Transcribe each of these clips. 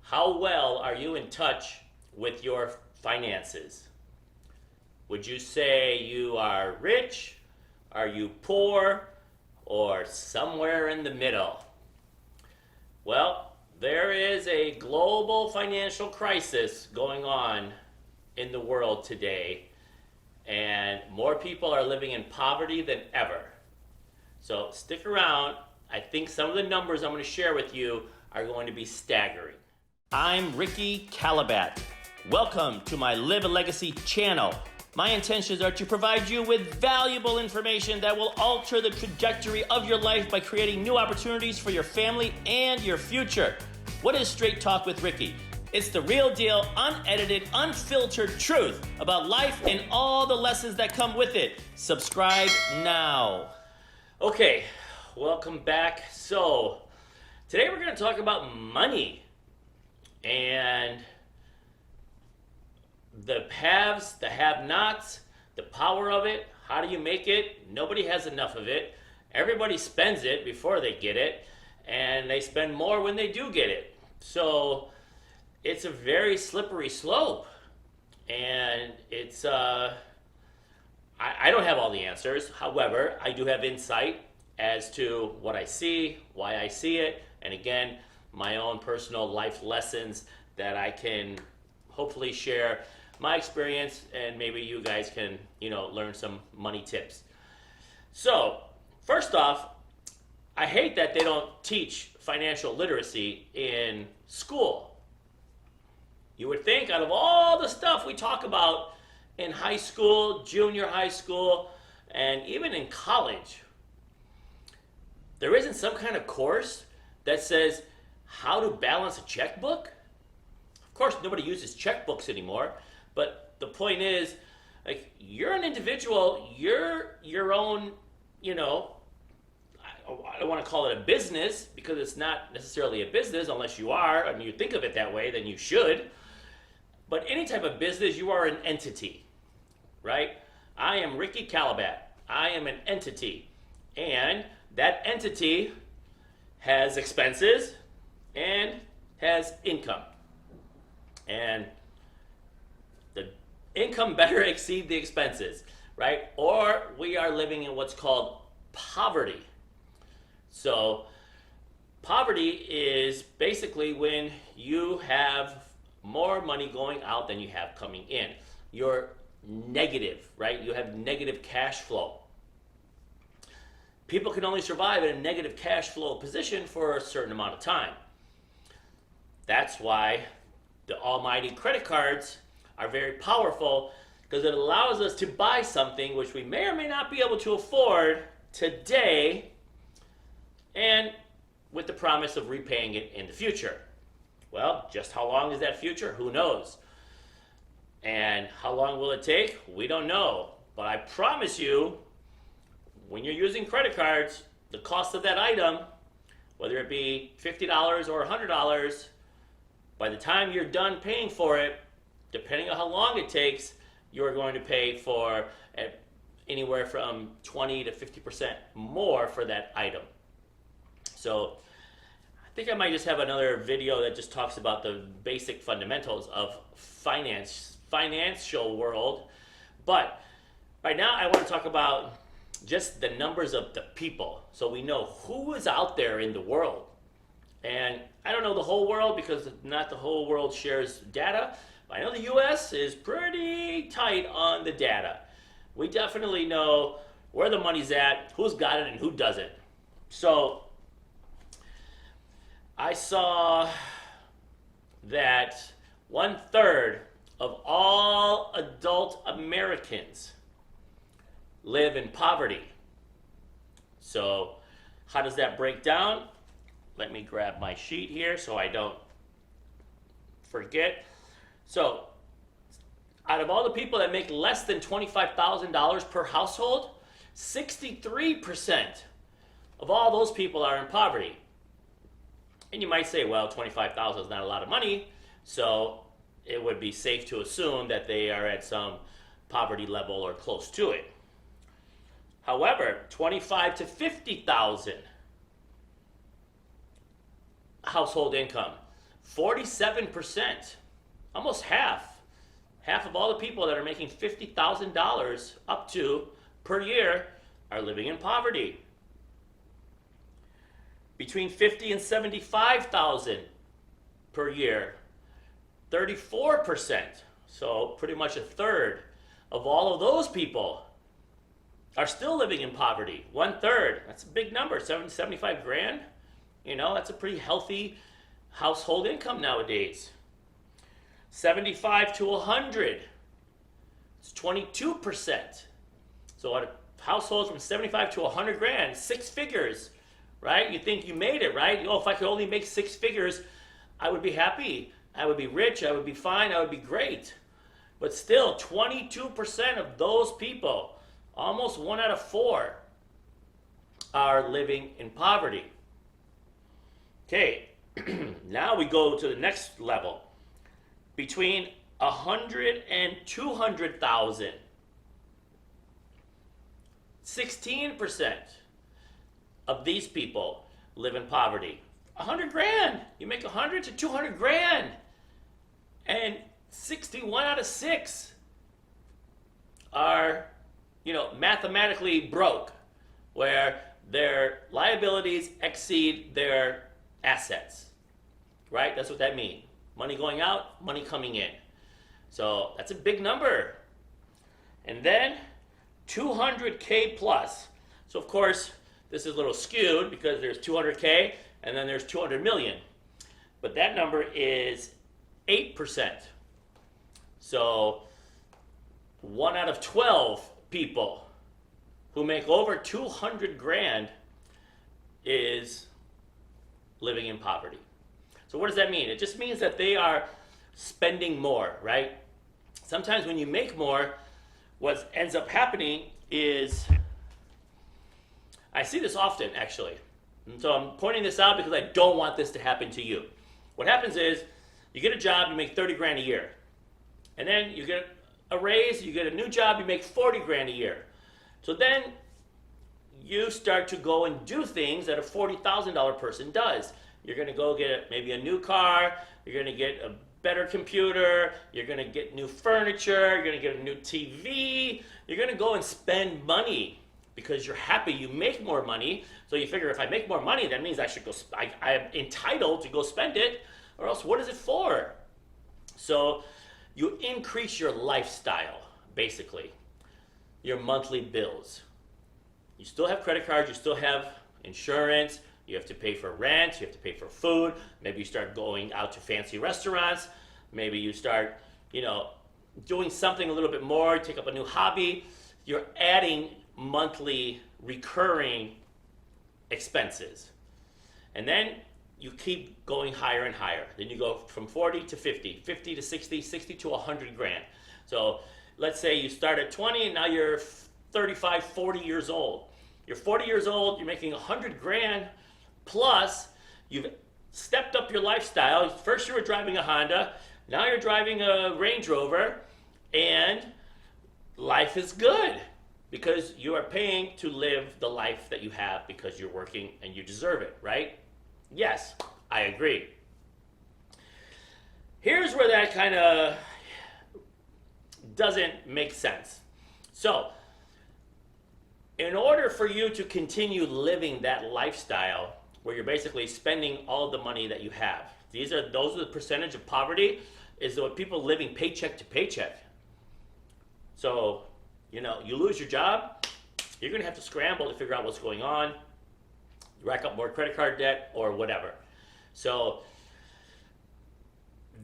How well are you in touch with your finances? Would you say you are rich? Are you poor? Or somewhere in the middle? Well, there is a global financial crisis going on in the world today, and more people are living in poverty than ever. So stick around. I think some of the numbers I'm going to share with you are going to be staggering. I'm Ricky Kallabat. Welcome to my Live a Legacy channel. My intentions are to provide you with valuable information that will alter the trajectory of your life by creating new opportunities for your family and your future. What is Straight Talk with Ricky? It's the real deal, unedited, unfiltered truth about life and all the lessons that come with it. Subscribe now. Okay, welcome back. So, today we're going to talk about money and the haves, the have-nots, the power of it. How do you make it? Nobody has enough of it. Everybody spends it before they get it, and they spend more when they do get it. So it's a very slippery slope, and it's I don't have all the answers. However, I do have insight as to what I see, why I see it, and again, my own personal life lessons that I can hopefully share my experience, and maybe you guys can, learn some money tips. So, first off, I hate that they don't teach financial literacy in school. You would think out of all the stuff we talk about in high school, junior high school, and even in college, there isn't some kind of course that says how to balance a checkbook. Of course, nobody uses checkbooks anymore, but the point is, like, you're an individual, you're your own, I don't want to call it a business because it's not necessarily a business unless you are. I mean, you think of it that way, then you should. But any type of business, you are an entity, right? I am Ricky Kallabat. I am an entity. And that entity has expenses and has income. And the income better exceed the expenses, right? Or we are living in what's called poverty. So poverty is basically when you have more money going out than you have coming in. You're negative, right? You have negative cash flow. People can only survive in a negative cash flow position for a certain amount of time. That's why the almighty credit cards are very powerful, because it allows us to buy something which we may or may not be able to afford today, and with the promise of repaying it in the future. Well, just how long is that future? Who knows? And how long will it take? We don't know. But I promise you, when you're using credit cards, the cost of that item, whether it be $50 or $100, by the time you're done paying for it, depending on how long it takes, you're going to pay for anywhere from 20 to 50% more for that item. So I think I might just have another video that just talks about the basic fundamentals of financial world. But right now I want to talk about just the numbers of the people, so we know who is out there in the world. And I don't know the whole world because not the whole world shares data. But I know the US is pretty tight on the data. We definitely know where the money's at, who's got it and who doesn't. So I saw that 1/3 of all adult Americans live in poverty. So how does that break down? Let me grab my sheet here so I don't forget. So out of all the people that make less than $25,000 per household, 63% of all those people are in poverty. And you might say, well, 25,000 is not a lot of money, so it would be safe to assume that they are at some poverty level or close to it. However, 25 to 50,000 household income, 47%, almost half of all the people that are making $50,000 up to per year are living in poverty. Between 50 and 75,000 per year, 34%, so pretty much a third of all of those people are still living in poverty. One third, that's a big number, 75 grand. You know, that's a pretty healthy household income nowadays. 75 to 100, it's 22%. So a household from 75 to 100 grand, 6 figures, right? You think you made it, right? Oh, if I could only make 6 figures, I would be happy. I would be rich. I would be fine. I would be great. But still, 22% of those people, almost 1 out of 4, are living in poverty. Okay, now we go to the next level. Between 100 and 200,000, 16% of these people live in poverty. 100 grand, you make 100 to 200 grand, and 61 out of 6 are, mathematically broke, where their liabilities exceed their assets, right? That's what that means. Money going out, money coming in. So that's a big number. And then 200K plus. So of course, this is a little skewed because there's 200K and then there's 200 million. But that number is 8%. So 1 out of 12 people who make over 200 grand is living in poverty. So what does that mean? It just means that they are spending more, right? Sometimes when you make more, what ends up happening is, I see this often actually. And so I'm pointing this out because I don't want this to happen to you. What happens is, you get a job, you make 30 grand a year. And then you get a raise, you get a new job, you make 40 grand a year. So then you start to go and do things that a $40,000 person does. You're going to go get maybe a new car, you're going to get a better computer, you're going to get new furniture, you're going to get a new TV, you're going to go and spend money because you're happy you make more money. So you figure if I make more money, that means I should go, I'm entitled to go spend it, or else what is it for? So you increase your lifestyle, basically, your monthly bills. You still have credit cards, you still have insurance, you have to pay for rent, you have to pay for food, maybe you start going out to fancy restaurants, maybe you start, doing something a little bit more, take up a new hobby. You're adding monthly recurring expenses. And then you keep going higher and higher. Then you go from 40 to 50, 50 to 60, 60 to 100 grand. So let's say you start at 20 and now you're 35, 40 years old. You're 40 years old, you're making 100 grand, plus you've stepped up your lifestyle. First you were driving a Honda, now you're driving a Range Rover, and life is good because you are paying to live the life that you have because you're working and you deserve it, right? Yes, I agree. Here's where that kind of doesn't make sense. So, in order for you to continue living that lifestyle where you're basically spending all the money that you have, those are the percentage of poverty, is what people living paycheck to paycheck. So, you lose your job, you're going to have to scramble to figure out what's going on, rack up more credit card debt or whatever. So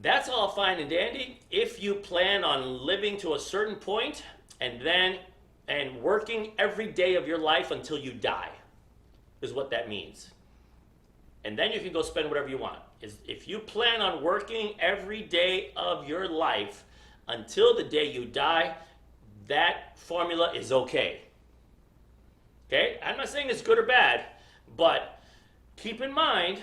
that's all fine and dandy if you plan on living to a certain point and working every day of your life until you die, is what that means. And then you can go spend whatever you want. If you plan on working every day of your life until the day you die, that formula is okay. Okay? I'm not saying it's good or bad, but keep in mind,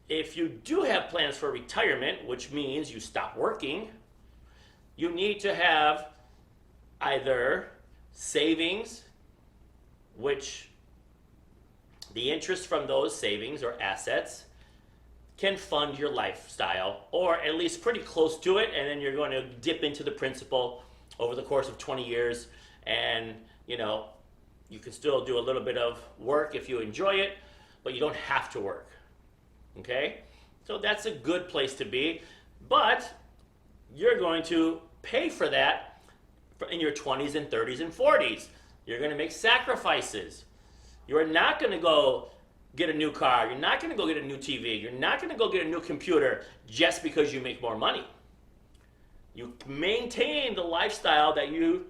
if you do have plans for retirement, which means you stop working, you need to have either savings, which the interest from those savings or assets can fund your lifestyle, or at least pretty close to it, and then you're going to dip into the principal over the course of 20 years, and you can still do a little bit of work if you enjoy it, but you don't have to work. Okay? So that's a good place to be, but you're going to pay for that in your 20s and 30s and 40s. You're going to make sacrifices. You're not going to go get a new car. You're not going to go get a new TV. You're not going to go get a new computer just because you make more money. You maintain the lifestyle that you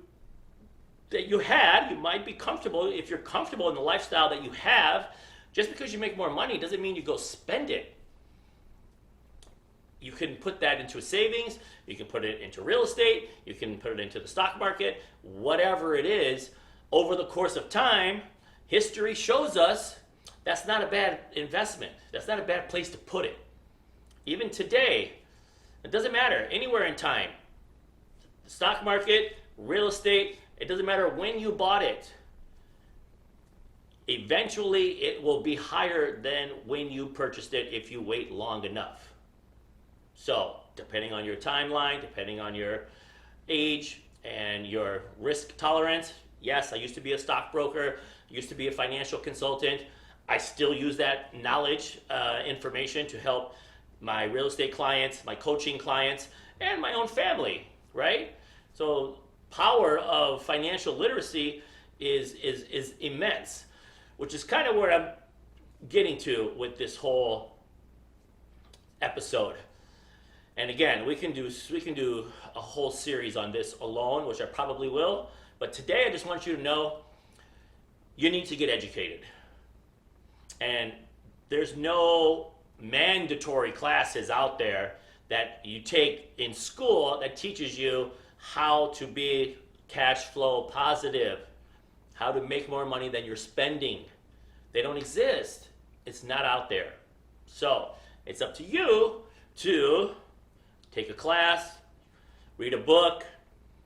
had. You might be comfortable. If you're comfortable in the lifestyle that you have, just because you make more money doesn't mean you go spend it. You can put that into a savings. You can put it into real estate. You can put it into the stock market. Whatever it is, over the course of time, history shows us that's not a bad investment. That's not a bad place to put it. Even today, it doesn't matter, anywhere in time. The stock market, real estate, it doesn't matter when you bought it. Eventually, it will be higher than when you purchased it if you wait long enough. So, depending on your timeline, depending on your age and your risk tolerance, yes, I used to be a stockbroker, used to be a financial consultant. I still use that knowledge, information to help my real estate clients, my coaching clients, and my own family, right? So power of financial literacy is immense, which is kind of where I'm getting to with this whole episode. And again, we can do a whole series on this alone, which I probably will. But today I just want you to know you need to get educated. And there's no mandatory classes out there that you take in school that teaches you how to be cash flow positive, how to make more money than you're spending. They don't exist. It's not out there. So it's up to you to take a class, read a book,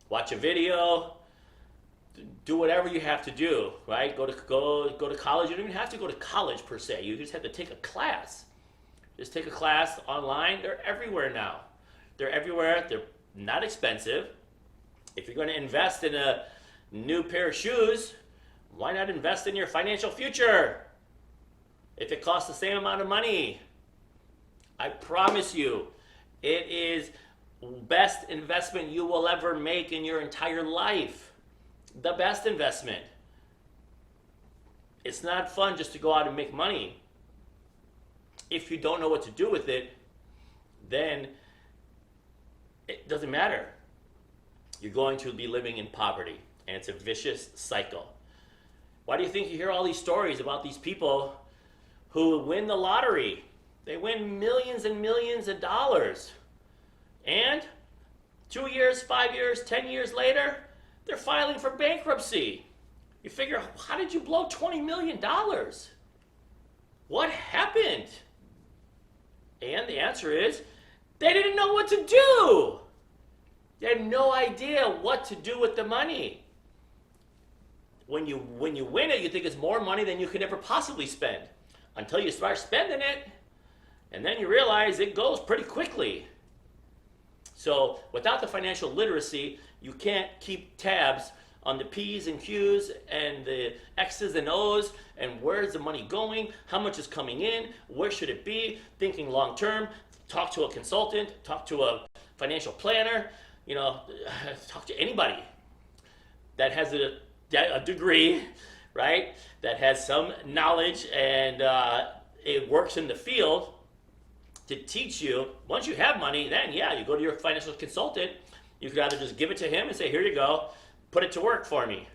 watch a video, do whatever you have to do, right? Go to college. You don't even have to go to college per se. You just have to take a class. Just take a class online. They're everywhere now. They're everywhere. They're not expensive. If you're going to invest in a new pair of shoes, why not invest in your financial future? If it costs the same amount of money, I promise you, it is best investment you will ever make in your entire life. The best investment. It's not fun just to go out and make money. If you don't know what to do with it, then it doesn't matter. You're going to be living in poverty, and it's a vicious cycle. Why do you think you hear all these stories about these people who win the lottery? They win millions and millions of dollars. And 2 years, 5 years, 10 years later, they're filing for bankruptcy. You figure, how did you blow $20 million? What happened? And the answer is, they didn't know what to do. They had no idea what to do with the money. When you win it, you think it's more money than you could ever possibly spend. Until you start spending it, and then you realize it goes pretty quickly. So without the financial literacy, you can't keep tabs on the P's and Q's and the X's and O's and where's the money going, how much is coming in, where should it be, thinking long term, talk to a consultant, talk to a financial planner, talk to anybody that has a degree, right, that has some knowledge and it works in the field to teach you. Once you have money, then you go to your financial consultant. You could either just give it to him and say, here you go, put it to work for me.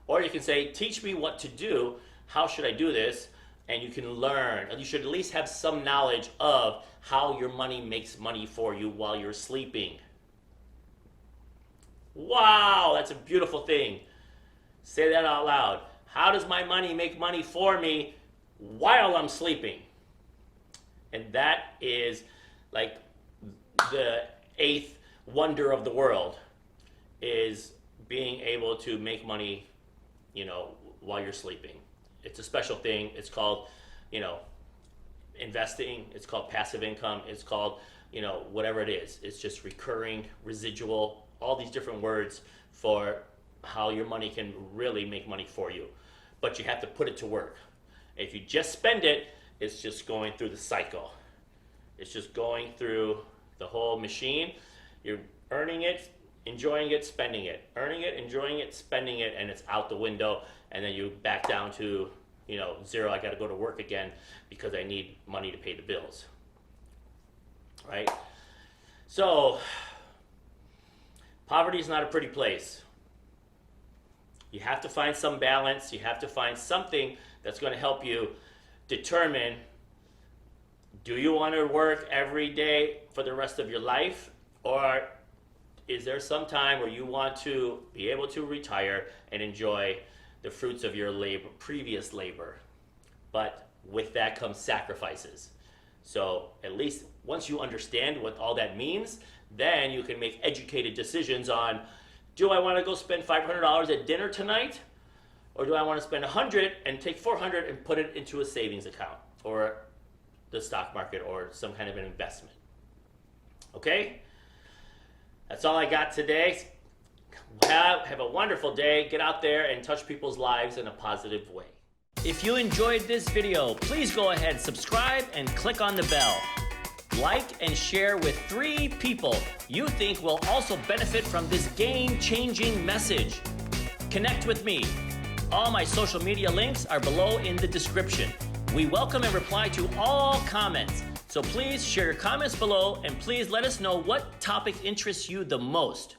Or you can say, teach me what to do, how should I do this? And you can learn. You should at least have some knowledge of how your money makes money for you while you're sleeping. Wow, that's a beautiful thing. Say that out loud. How does my money make money for me while I'm sleeping? And that is like the eighth wonder of the world, is being able to make money, while you're sleeping. It's a special thing. It's called, investing, it's called passive income, it's called, whatever it is. It's just recurring, residual, all these different words for how your money can really make money for you. But you have to put it to work. If you just spend it, it's just going through the cycle. It's just going through the whole machine. You're earning it, enjoying it, spending it. Earning it, enjoying it, spending it, and it's out the window. And then you back down to, zero. I got to go to work again because I need money to pay the bills. Right? So, poverty is not a pretty place. You have to find some balance. You have to find something that's going to help you determine, do you want to work every day for the rest of your life? Or is there some time where you want to be able to retire and enjoy the fruits of your labor, previous labor? But with that comes sacrifices. So at least once you understand what all that means, then you can make educated decisions on, do I want to go spend $500 at dinner tonight? Or do I want to spend $100 and take $400 and put it into a savings account or the stock market or some kind of an investment? Okay? That's all I got today. Have a wonderful day. Get out there and touch people's lives in a positive way. If you enjoyed this video, please go ahead, subscribe, and click on the bell. Like and share with 3 people you think will also benefit from this game-changing message. Connect with me. All my social media links are below in the description. We welcome and reply to all comments. So please share your comments below and please let us know what topic interests you the most.